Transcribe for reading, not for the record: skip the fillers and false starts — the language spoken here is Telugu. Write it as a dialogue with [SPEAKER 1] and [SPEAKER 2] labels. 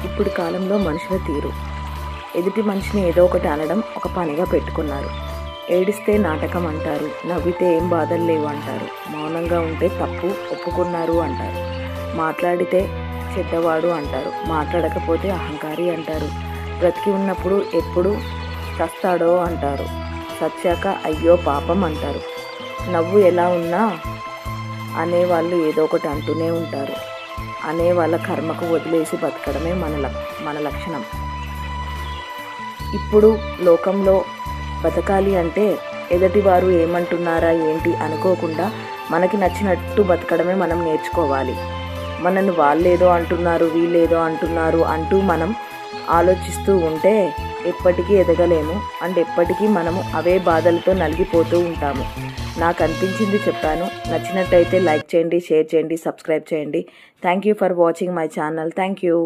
[SPEAKER 1] ఇప్పుడు కాలంలో మనుషుల తీరు. ఎదుటి మనిషిని ఏదో ఒకటి అనడం ఒక పనిగా పెట్టుకున్నారు. ఏడిస్తే నాటకం అంటారు, నవ్వితే ఏం బాధలు లేవు అంటారు, మౌనంగా ఉంటే తప్పు ఒప్పుకున్నారు అంటారు, మాట్లాడితే చెడ్డవాడు అంటారు, మాట్లాడకపోతే అహంకారి అంటారు, బ్రతికి ఉన్నప్పుడు ఎప్పుడు చస్తాడో అంటారు, చచ్చాక అయ్యో పాపం అంటారు. నవ్వు ఎలా ఉన్నా అనేవాళ్ళు ఏదో ఒకటి అంటూనే ఉంటారు. అనే వాళ్ళ కర్మకు వదిలేసి బతకడమే మన లక్షణం. ఇప్పుడు లోకంలో బతకాలి అంటే ఎదుటివారు ఏమంటున్నారా ఏంటి అనుకోకుండా మనకి నచ్చినట్టు బతకడమే మనం నేర్చుకోవాలి. మనల్ని వాళ్ళేదో అంటున్నారు, వీళ్ళేదో అంటున్నారు అంటూ మనం ఆలోచిస్తూ ఉంటే ఎప్పటికీ ఎదగలేము. అండ్ ఎప్పటికీ మనము అవే బాధలతో నలిగిపోతూ ఉంటాము. నాకు అనిపించింది చెప్పాను. నచ్చినట్టయితే లైక్ చేయండి, షేర్ చేయండి, సబ్స్క్రైబ్ చేయండి. Thank you for watching my channel. Thank you.